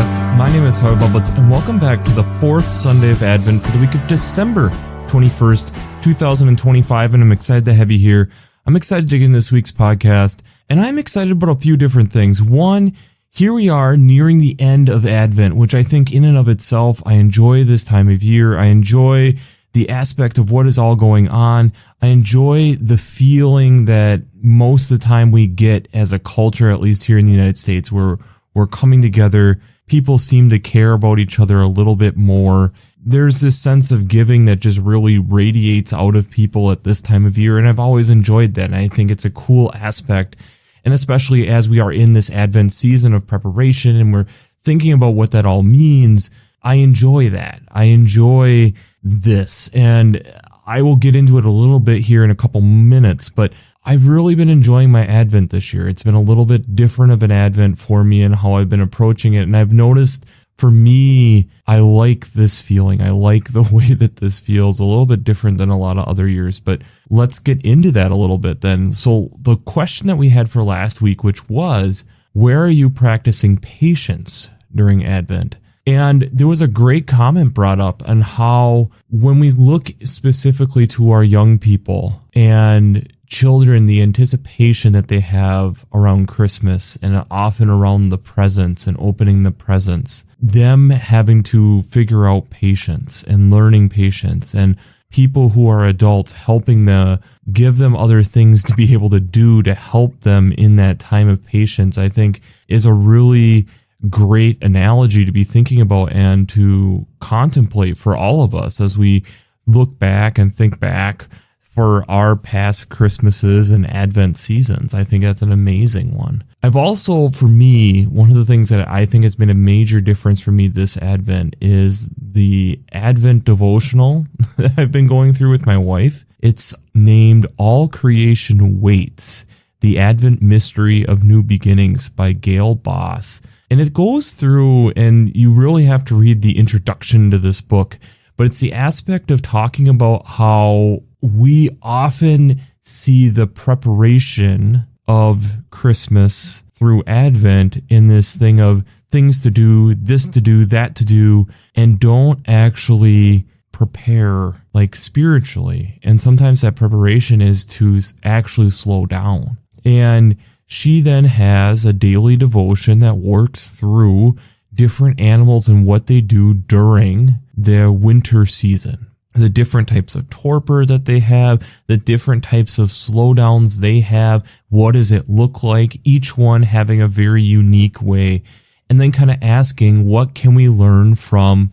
podcast. My name is Harvey Bublitz, and welcome back to the fourth Sunday of Advent for the week of December 21st, 2025, and I'm excited to have you here. I'm excited to get in this week's podcast, and I'm excited about a few different things. One, here we are nearing the end of Advent, which I think in and of itself, I enjoy this time of year. I enjoy the aspect of what is all going on. I enjoy the feeling that most of the time we get as a culture, at least here in the United States, where we're coming together. People seem to care about each other a little bit more. There's this sense of giving that just really radiates out of people at this time of year, and I've always enjoyed that, and I think it's a cool aspect. And especially as we are in this Advent season of preparation and we're thinking about what that all means, I enjoy that. I enjoy this, and I will get into it a little bit here in a couple minutes, but I've really been enjoying my Advent this year. It's been a little bit different of an Advent for me and how I've been approaching it, and I've noticed for me, I like this feeling. I like the way that this feels, a little bit different than a lot of other years, but let's get into that a little bit then. So the question that we had for last week, which was, where are you practicing patience during Advent? And there was a great comment brought up on how when we look specifically to our young people and children, the anticipation that they have around Christmas and often around the presents and opening the presents, them having to figure out patience and learning patience, and people who are adults helping them, give them other things to be able to do to help them in that time of patience, I think is a really great analogy to be thinking about and to contemplate for all of us as we look back and think back for our past Christmases and Advent seasons. I think that's an amazing one. I've also, for me, one of the things that I think has been a major difference for me this Advent is the Advent devotional that I've been going through with my wife. It's named All Creation Waits, The Advent Mystery of New Beginnings by Gail Boss. And it goes through, and you really have to read the introduction to this book, but it's the aspect of talking about how we often see the preparation of Christmas through Advent in this thing of things to do, this to do, that to do, and don't actually prepare like spiritually. And sometimes that preparation is to actually slow down. And she then has a daily devotion that works through different animals and what they do during their winter season. The different types of torpor that they have, the different types of slowdowns they have, what does it look like, each one having a very unique way, and then kind of asking, what can we learn from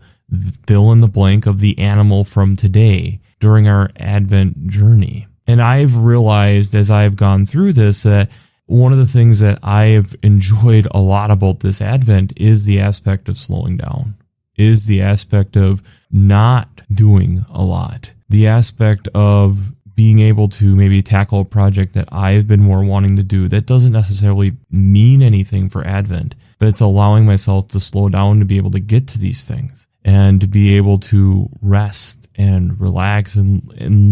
fill in the blank of the animal from today during our Advent journey. And I've realized as I've gone through this that one of the things that I have enjoyed a lot about this Advent is the aspect of slowing down, is the aspect of not doing a lot, the aspect of being able to maybe tackle a project that I've been more wanting to do that doesn't necessarily mean anything for Advent, but it's allowing myself to slow down to be able to get to these things and to be able to rest and relax and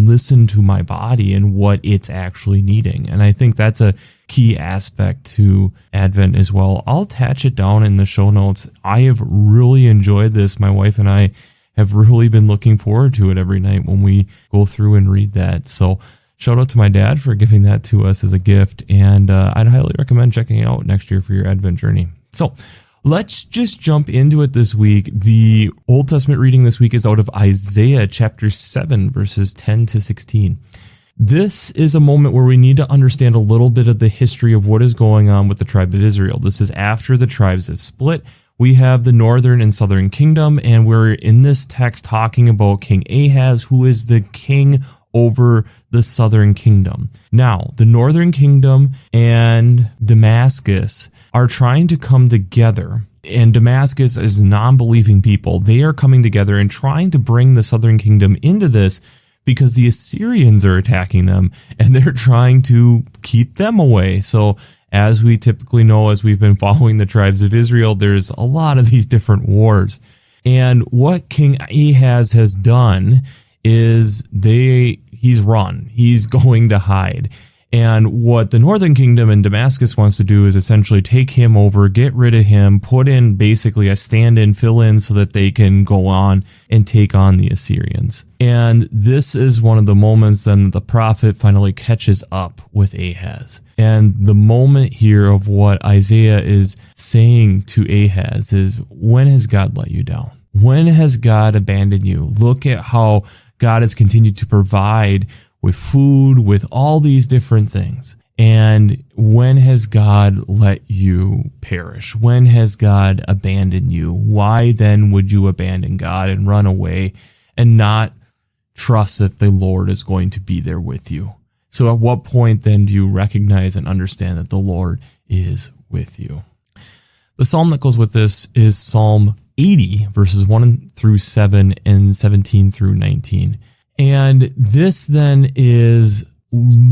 listen to my body and what it's actually needing. And I think that's a key aspect to Advent as well. I'll attach it down in the show notes. I have really enjoyed this. My wife and I have really been looking forward to it every night when we go through and read that. So shout out to my dad for giving that to us as a gift. And I'd highly recommend checking it out next year for your Advent journey. So let's just jump into it this week. The Old Testament reading this week is out of Isaiah chapter 7, verses 10 to 16. This is a moment where we need to understand a little bit of the history of what is going on with the tribe of Israel. This is after the tribes have split. We have the northern and southern kingdom, and we're in this text talking about King Ahaz, who is the king over the southern kingdom. Now, the northern kingdom and Damascus are trying to come together, and Damascus is non-believing people. They are coming together and trying to bring the southern kingdom into this because the Assyrians are attacking them, and they're trying to keep them away. So as we typically know, as we've been following the tribes of Israel, there's a lot of these different wars. And what King Ahaz has done is he's run. He's going to hide. And what the Northern Kingdom in Damascus wants to do is essentially take him over, get rid of him, put in basically a stand-in, fill in so that they can go on and take on the Assyrians. And this is one of the moments then that the prophet finally catches up with Ahaz. And the moment here of what Isaiah is saying to Ahaz is, when has God let you down? When has God abandoned you? Look at how God has continued to provide with food, with all these different things. And when has God let you perish? When has God abandoned you? Why then would you abandon God and run away and not trust that the Lord is going to be there with you? So at what point then do you recognize and understand that the Lord is with you? The psalm that goes with this is Psalm 80, verses 1 through 7 and 17 through 19. And this then is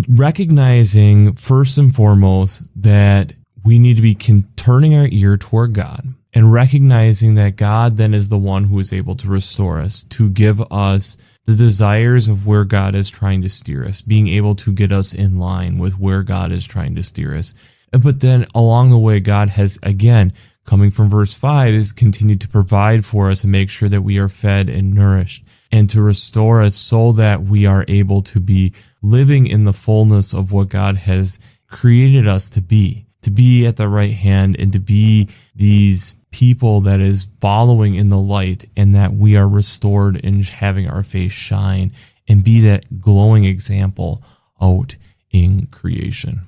recognizing first and foremost that we need to be turning our ear toward God and recognizing that God then is the one who is able to restore us, to give us the desires of where God is trying to steer us, being able to get us in line with where God is trying to steer us. But then along the way, God has, again, coming from verse 5, is continued to provide for us and make sure that we are fed and nourished and to restore us so that we are able to be living in the fullness of what God has created us to be at the right hand and to be these people that is following in the light, and that we are restored and having our face shine and be that glowing example out in creation.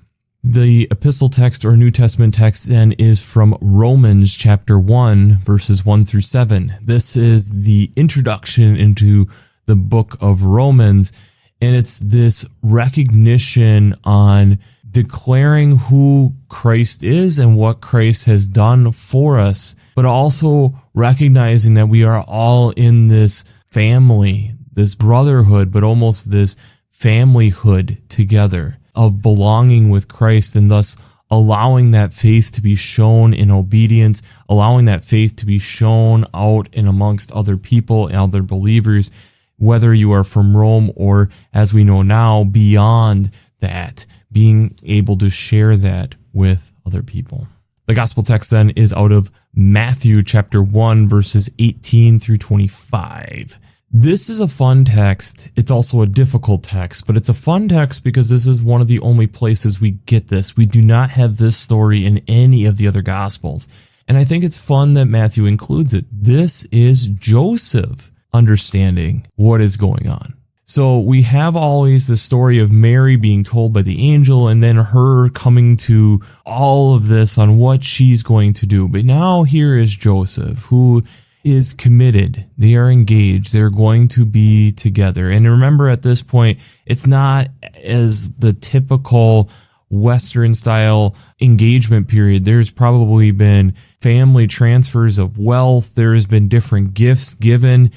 The epistle text or New Testament text then is from Romans chapter 1, verses 1 through 7. This is the introduction into the book of Romans, and it's this recognition on declaring who Christ is and what Christ has done for us, but also recognizing that we are all in this family, this brotherhood, but almost this familyhood together of belonging with Christ, and thus allowing that faith to be shown in obedience, allowing that faith to be shown out and amongst other people and other believers, whether you are from Rome or, as we know now, beyond that, being able to share that with other people. The gospel text then is out of Matthew chapter 1, verses 18 through 25. This is a fun text. It's also a difficult text, but it's a fun text because this is one of the only places we get this. We do not have this story in any of the other gospels. And I think it's fun that Matthew includes it. This is Joseph understanding what is going on. So we have always the story of Mary being told by the angel and then her coming to all of this on what she's going to do. But now here is Joseph, who is committed. They are engaged. They're going to be together. And remember, at this point, it's not as the typical Western style engagement period. There's probably been family transfers of wealth. There has been different gifts given.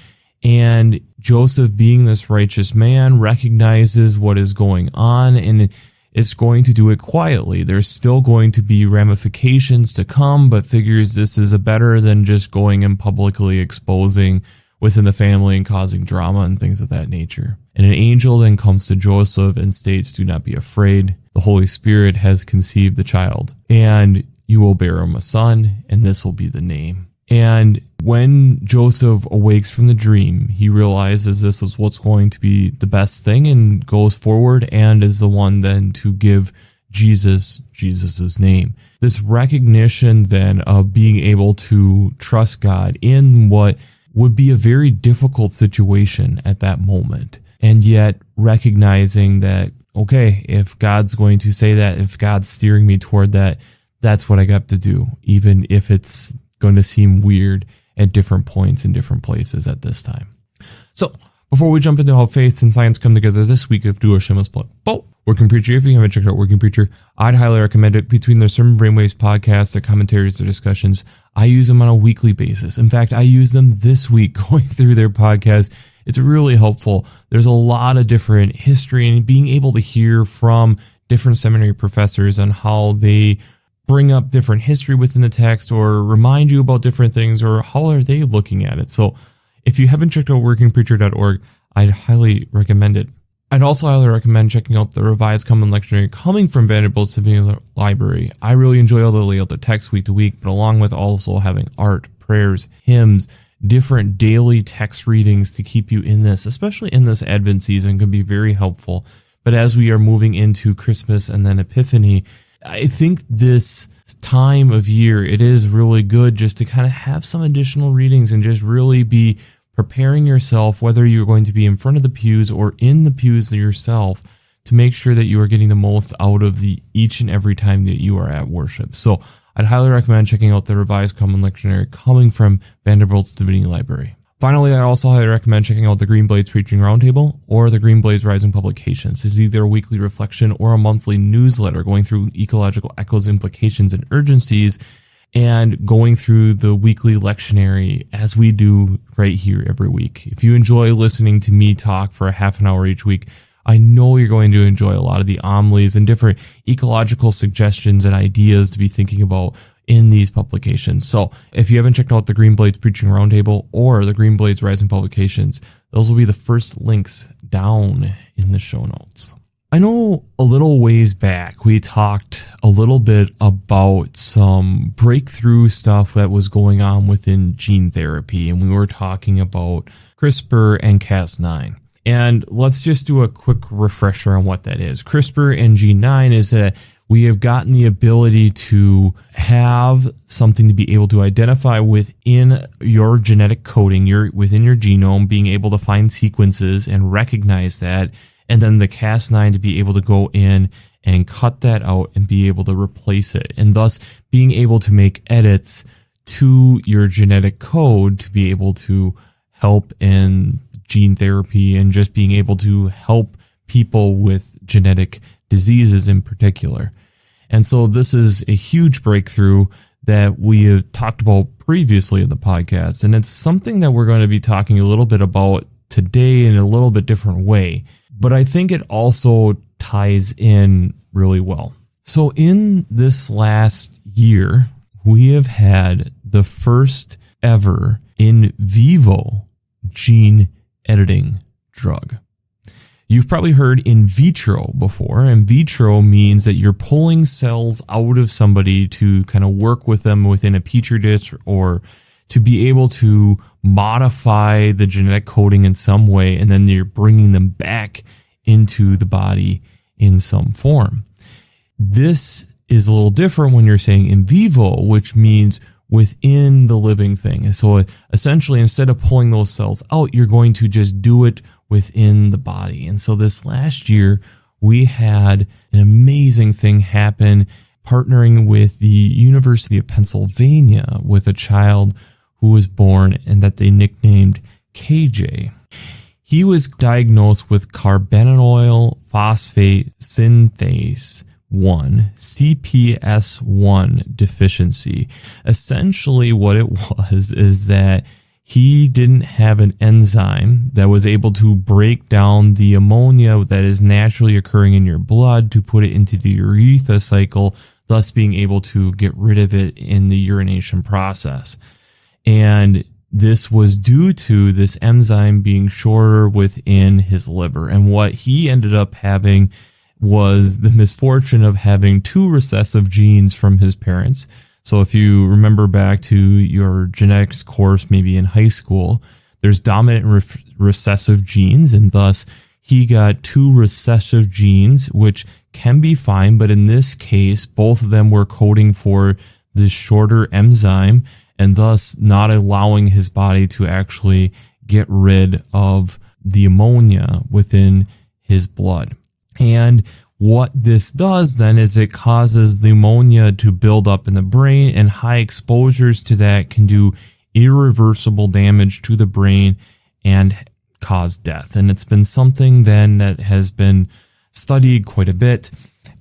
And Joseph, being this righteous man, recognizes what is going on and is going to do it quietly. There's still going to be ramifications to come, but figures this is a better than just going and publicly exposing within the family and causing drama and things of that nature. And an angel then comes to Joseph and states, "Do not be afraid. The Holy Spirit has conceived the child, and you will bear him a son, and this will be the name." And when Joseph awakes from the dream, he realizes this is what's going to be the best thing and goes forward and is the one then to give Jesus's name. This recognition then of being able to trust God in what would be a very difficult situation at that moment. And yet recognizing that, okay, if God's going to say that, if God's steering me toward that, that's what I got to do, even if it's going to seem weird at different points in different places at this time. So before we jump into how faith and science come together this week, if do a shameless plug. Working Preacher, if you haven't checked out Working Preacher, I'd highly recommend it. Between their Sermon Brainwaves podcasts, their commentaries, their discussions, I use them on a weekly basis. In fact, I use them this week going through their podcast. It's really helpful. There's a lot of different history and being able to hear from different seminary professors on how they bring up different history within the text or remind you about different things or how are they looking at it. So if you haven't checked out workingpreacher.org, I'd highly recommend it. I'd also highly recommend checking out the Revised Common Lectionary coming from Vanderbilt's Divinity Library. I really enjoy all the layout, the text week to week, but along with also having art, prayers, hymns, different daily text readings to keep you in this, especially in this Advent season, can be very helpful. But as we are moving into Christmas and then Epiphany, I think this time of year, it is really good just to kind of have some additional readings and just really be preparing yourself, whether you're going to be in front of the pews or in the pews yourself, to make sure that you are getting the most out of each and every time that you are at worship. So I'd highly recommend checking out the Revised Common Lectionary coming from Vanderbilt's Divinity Library. Finally, I also highly recommend checking out the Green Blades Preaching Roundtable or the Green Blades Rising Publications. It's either a weekly reflection or a monthly newsletter going through ecological echoes, implications, and urgencies, and going through the weekly lectionary as we do right here every week. If you enjoy listening to me talk for a half an hour each week, I know you're going to enjoy a lot of the homilies and different ecological suggestions and ideas to be thinking about in these publications. So if you haven't checked out the Green Blades Preaching Roundtable or the Green Blades Rising Publications, those will be the first links down in the show notes. I know a little ways back, we talked a little bit about some breakthrough stuff that was going on within gene therapy, and we were talking about CRISPR and Cas9. And let's just do a quick refresher on what that is. CRISPR and G9 is that we have gotten the ability to have something to be able to identify within your genetic coding, within your genome, being able to find sequences and recognize that, and then the Cas9 to be able to go in and cut that out and be able to replace it, and thus being able to make edits to your genetic code to be able to help in gene therapy and just being able to help people with genetic diseases in particular. And so this is a huge breakthrough that we have talked about previously in the podcast, and it's something that we're going to be talking a little bit about today in a little bit different way, but I think it also ties in really well. So in this last year, we have had the first ever in vivo gene editing drug. You've probably heard in vitro before. In vitro means that you're pulling cells out of somebody to kind of work with them within a petri dish or to be able to modify the genetic coding in some way, and then you're bringing them back into the body in some form. This is a little different when you're saying in vivo, which means within the living thing. And so essentially, instead of pulling those cells out, you're going to just do it within the body. And so this last year, we had an amazing thing happen, partnering with the University of Pennsylvania with a child who was born and that they nicknamed KJ. He was diagnosed with carbonyl phosphate synthase 1, CPS1 deficiency. Essentially what it was is that he didn't have an enzyme that was able to break down the ammonia that is naturally occurring in your blood to put it into the urethra cycle, thus being able to get rid of it in the urination process. And this was due to this enzyme being shorter within his liver. And what he ended up having was the misfortune of having two recessive genes from his parents. So if you remember back to your genetics course, maybe in high school, there's dominant and recessive genes, and thus he got two recessive genes, which can be fine, but in this case, both of them were coding for this shorter enzyme, and thus not allowing his body to actually get rid of the ammonia within his blood. And what this does then is it causes the ammonia to build up in the brain, and high exposures to that can do irreversible damage to the brain and cause death. And it's been something then that has been studied quite a bit,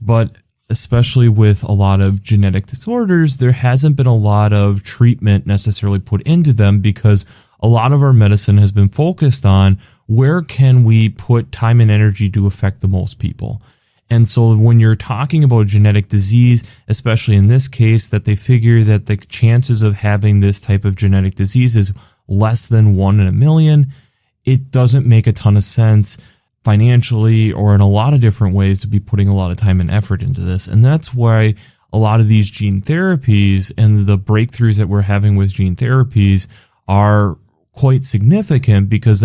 but especially with a lot of genetic disorders, there hasn't been a lot of treatment necessarily put into them because a lot of our medicine has been focused on where can we put time and energy to affect the most people. And so when you're talking about genetic disease, especially in this case, that they figure that the chances of having this type of genetic disease is less than 1 in a million, it doesn't make a ton of sense financially or in a lot of different ways to be putting a lot of time and effort into this. And that's why a lot of these gene therapies and the breakthroughs that we're having with gene therapies are quite significant, because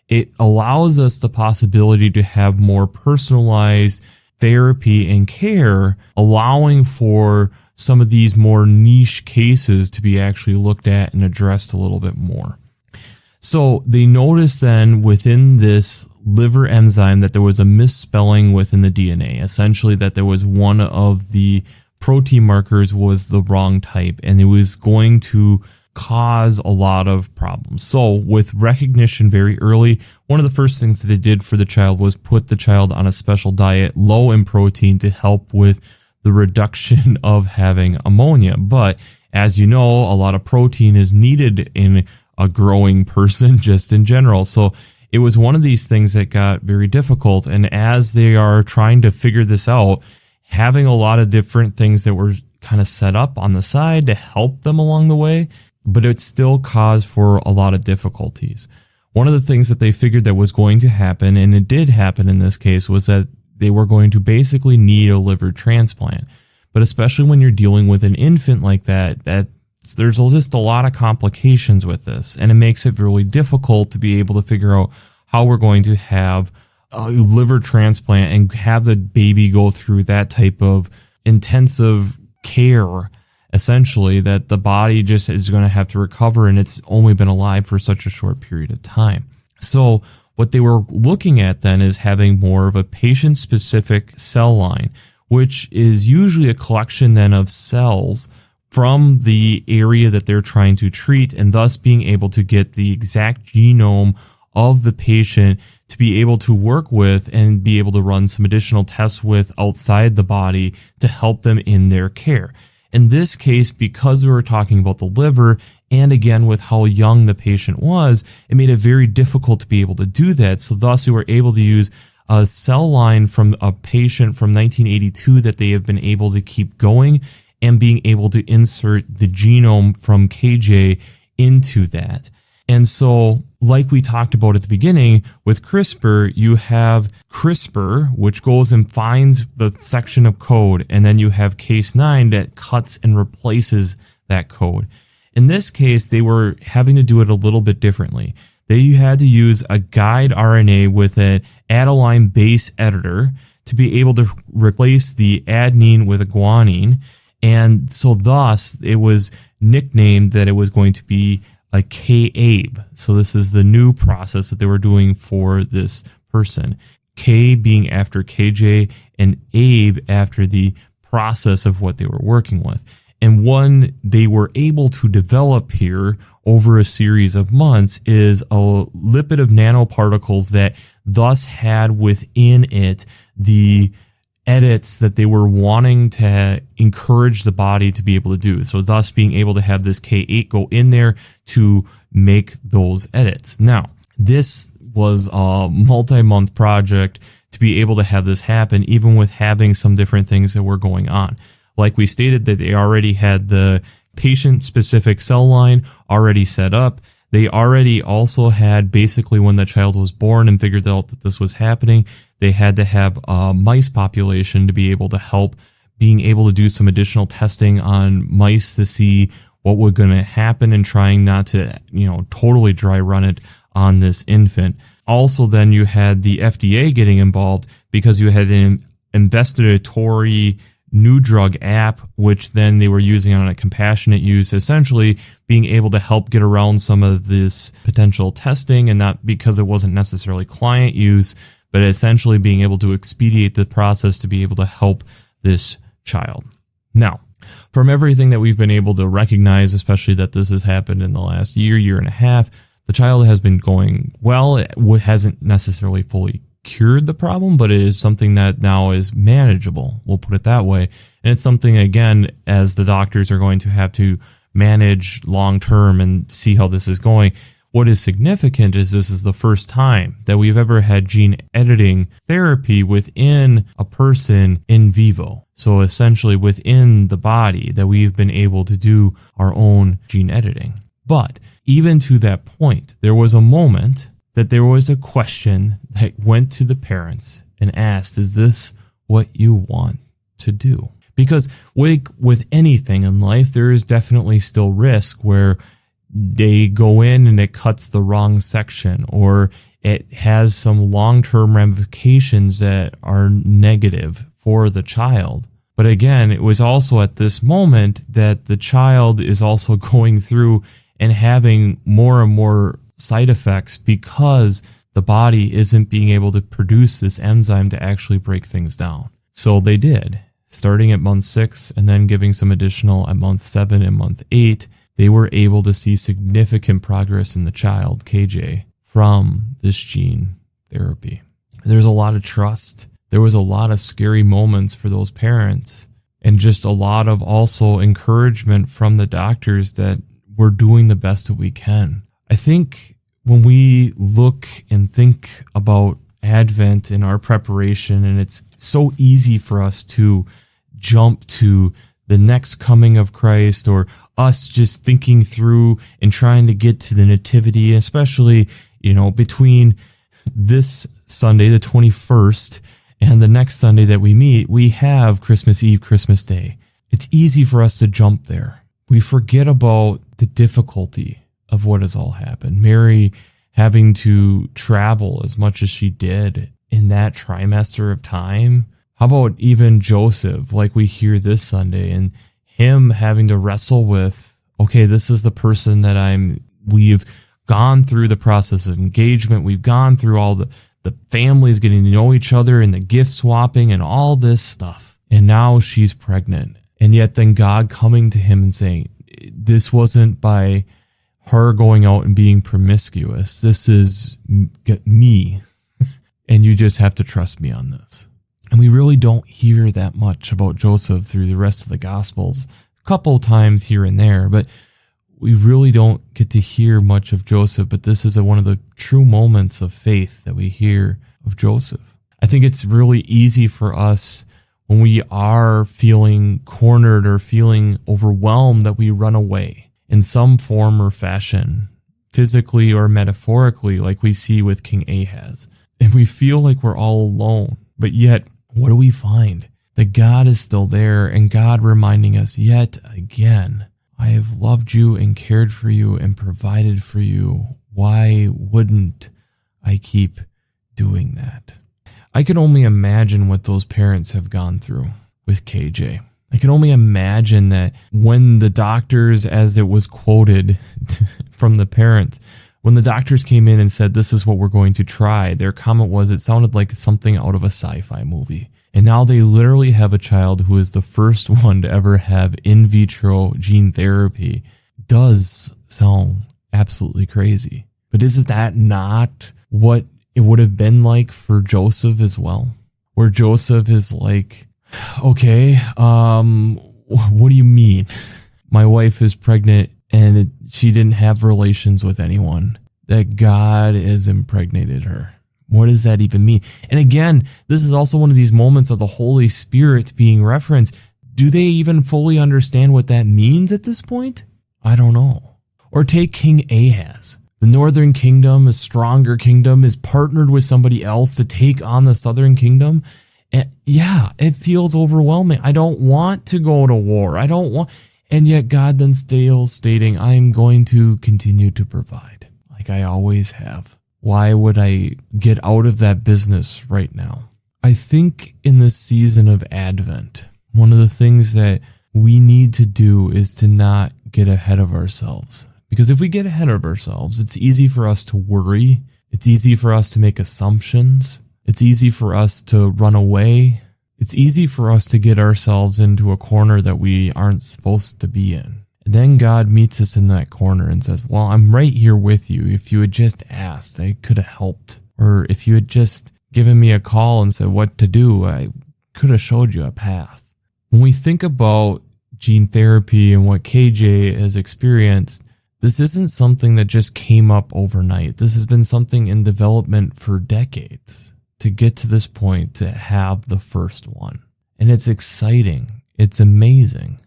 it allows us the possibility to have more personalized therapy and care, allowing for some of these more niche cases to be actually looked at and addressed a little bit more. So they noticed then within this liver enzyme that there was a misspelling within the DNA, essentially that there was one of the protein markers was the wrong type, and it was going to cause a lot of problems. So with recognition very early, one of the first things that they did for the child was put the child on a special diet low in protein to help with the reduction of having ammonia. But as you know, a lot of protein is needed in a growing person just in general. So it was one of these things that got very difficult. And as they are trying to figure this out, having a lot of different things that were kind of set up on the side to help them along the way, but it still caused for a lot of difficulties. One of the things that they figured that was going to happen, and it did happen in this case, was that they were going to basically need a liver transplant. But especially when you're dealing with an infant like that there's just a lot of complications with this, and it makes it really difficult to be able to figure out how we're going to have a liver transplant and have the baby go through that type of intensive care, essentially, that the body just is going to have to recover, and it's only been alive for such a short period of time. So what they were looking at then is having more of a patient-specific cell line, which is usually a collection then of cells from the area that they're trying to treat, and thus being able to get the exact genome of the patient to be able to work with and be able to run some additional tests with outside the body to help them in their care. In this case, because we were talking about the liver, and again with how young the patient was, it made it very difficult to be able to do that. So thus we were able to use a cell line from a patient from 1982 that they have been able to keep going, and being able to insert the genome from KJ into that. And so, like we talked about at the beginning, with CRISPR, you have CRISPR, which goes and finds the section of code, and then you have Cas9 that cuts and replaces that code. In this case, they were having to do it a little bit differently. They had to use a guide RNA with an adenine base editor to be able to replace the adenine with a guanine. And so thus it was nicknamed that it was going to be a K-Abe. So this is the new process that they were doing for this person. K being after KJ and Abe after the process of what they were working with. And one they were able to develop here over a series of months is a lipid of nanoparticles that thus had within it the edits that they were wanting to encourage the body to be able to do. So thus being able to have this K8 go in there to make those edits. Now, this was a multi-month project to be able to have this happen, even with having some different things that were going on. Like we stated, that they already had the patient-specific cell line already set up. They already also had, basically when the child was born and figured out that this was happening, they had to have a mice population to be able to help being able to do some additional testing on mice to see what was going to happen, and trying not to, totally dry run it on this infant. Also, then you had the FDA getting involved because you had an investigatory new drug app, which then they were using on a compassionate use, essentially being able to help get around some of this potential testing, and not because it wasn't necessarily client use, but essentially being able to expedite the process to be able to help this child. Now, from everything that we've been able to recognize, especially that this has happened in the last year and a half, the child has been going well. It hasn't necessarily fully cured the problem, but it is something that now is manageable. We'll put it that way. And it's something, again, as the doctors are going to have to manage long term and see how this is going. What is significant is this is the first time that we've ever had gene editing therapy within a person in vivo. So essentially within the body, that we've been able to do our own gene editing. But even to that point, there was a moment that there was a question that went to the parents and asked, is this what you want to do? Because with anything in life, there is definitely still risk where they go in and it cuts the wrong section, or it has some long-term ramifications that are negative for the child. But again, it was also at this moment that the child is also going through and having more and more side effects because the body isn't being able to produce this enzyme to actually break things down. So they did, starting at month 6 and then giving some additional at month 7 and month 8. They were able to see significant progress in the child, KJ, from this gene therapy. There's a lot of trust. There was a lot of scary moments for those parents, and just a lot of also encouragement from the doctors that we're doing the best that we can. I think when we look and think about Advent in our preparation, and it's so easy for us to jump to the next coming of Christ, or us just thinking through and trying to get to the nativity, especially, between this Sunday, the 21st, and the next Sunday that we meet, we have Christmas Eve, Christmas Day. It's easy for us to jump there. We forget about the difficulty of what has all happened. Mary having to travel as much as she did in that trimester of time. How about even Joseph, like we hear this Sunday, and him having to wrestle with, okay, this is the person that we've gone through the process of engagement. We've gone through all the families getting to know each other and the gift swapping and all this stuff. And now she's pregnant. And yet then God coming to him and saying, this wasn't by her going out and being promiscuous. This is me. And you just have to trust me on this. And we really don't hear that much about Joseph through the rest of the Gospels. A couple times here and there, but we really don't get to hear much of Joseph. But this is one of the true moments of faith that we hear of Joseph. I think it's really easy for us when we are feeling cornered or feeling overwhelmed that we run away in some form or fashion, physically or metaphorically, like we see with King Ahaz. And we feel like we're all alone. But yet, what do we find? That God is still there, and God reminding us yet again, I have loved you and cared for you and provided for you. Why wouldn't I keep doing that? I can only imagine what those parents have gone through with KJ. I can only imagine that when the doctors, as it was quoted from the parents, when the doctors came in and said, this is what we're going to try, their comment was, it sounded like something out of a sci-fi movie. And now they literally have a child who is the first one to ever have in vitro gene therapy. Does sound absolutely crazy. But isn't that not what it would have been like for Joseph as well? Where Joseph is like, okay, what do you mean? My wife is pregnant and she didn't have relations with anyone. That God has impregnated her. What does that even mean? And again, this is also one of these moments of the Holy Spirit being referenced. Do they even fully understand what that means at this point? I don't know. Or take King Ahaz. The northern kingdom, a stronger kingdom, is partnered with somebody else to take on the southern kingdom. And yeah, it feels overwhelming. I don't want to go to war. And yet God then still stating, I'm going to continue to provide like I always have. Why would I get out of that business right now? I think in this season of Advent, one of the things that we need to do is to not get ahead of ourselves. Because if we get ahead of ourselves, it's easy for us to worry. It's easy for us to make assumptions. It's easy for us to run away. It's easy for us to get ourselves into a corner that we aren't supposed to be in. And then God meets us in that corner and says, well, I'm right here with you. If you had just asked, I could have helped. Or if you had just given me a call and said what to do, I could have showed you a path. When we think about gene therapy and what KJ has experienced, this isn't something that just came up overnight. This has been something in development for decades to get to this point to have the first one. And it's exciting. It's amazing.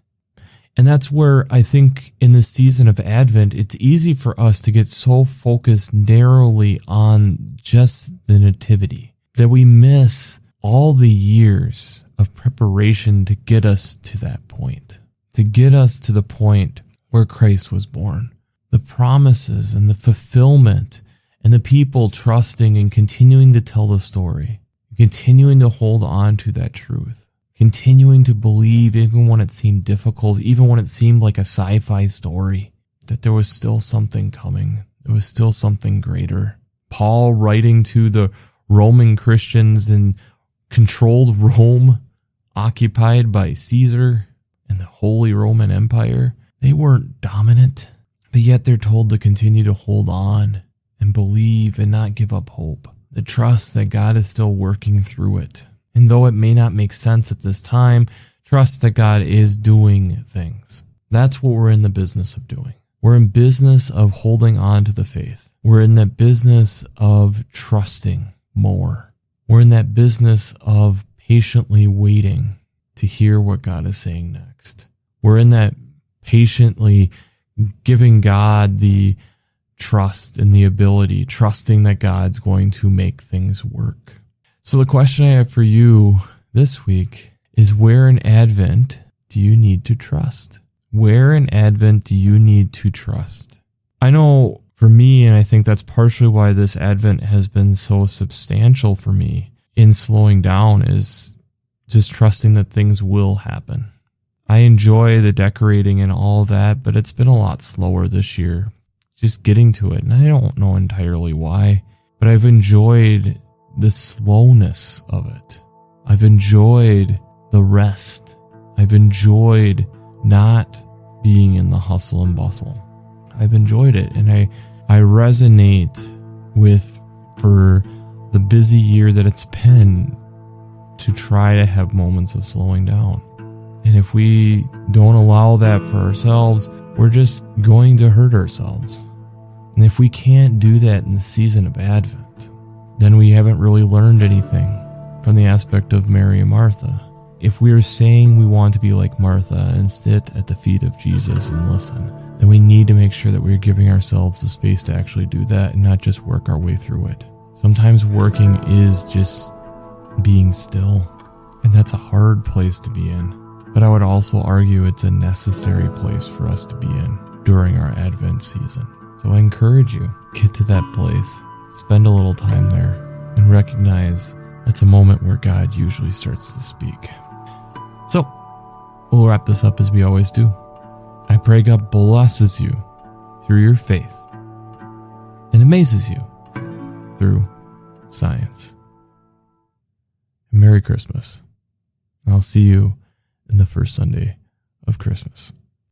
And that's where I think in this season of Advent, it's easy for us to get so focused narrowly on just the nativity that we miss all the years of preparation to get us to that point, to get us to the point where Christ was born. The promises and the fulfillment and the people trusting and continuing to tell the story, continuing to hold on to that truth, continuing to believe even when it seemed difficult, even when it seemed like a sci-fi story, that there was still something coming. There was still something greater. Paul writing to the Roman Christians in controlled Rome, occupied by Caesar and the Holy Roman Empire, they weren't dominant, but yet they're told to continue to hold on and believe and not give up hope. The trust that God is still working through it. And though it may not make sense at this time, trust that God is doing things. That's what we're in the business of doing. We're in business of holding on to the faith. We're in that business of trusting more. We're in that business of patiently waiting to hear what God is saying next. We're in that patiently giving God the trust and the ability, trusting that God's going to make things work. So the question I have for you this week is, where in Advent do you need to trust? Where in Advent do you need to trust? I know for me, and I think that's partially why this Advent has been so substantial for me in slowing down, is just trusting that things will happen. I enjoy the decorating and all that, but it's been a lot slower this year, just getting to it. And I don't know entirely why, but I've enjoyed the slowness of it. I've enjoyed the rest. I've enjoyed not being in the hustle and bustle. I've enjoyed it, and I resonate with, for the busy year that it's been, to try to have moments of slowing down. And if we don't allow that for ourselves, we're just going to hurt ourselves. And if we can't do that in the season of Advent, then we haven't really learned anything from the aspect of Mary and Martha. If we are saying we want to be like Martha and sit at the feet of Jesus and listen, then we need to make sure that we're giving ourselves the space to actually do that and not just work our way through it. Sometimes working is just being still, and that's a hard place to be in. But I would also argue it's a necessary place for us to be in during our Advent season. So I encourage you, get to that place, spend a little time there, and recognize that's a moment where God usually starts to speak. So, we'll wrap this up as we always do. I pray God blesses you through your faith and amazes you through science. Merry Christmas. I'll see you in the first Sunday of Christmas.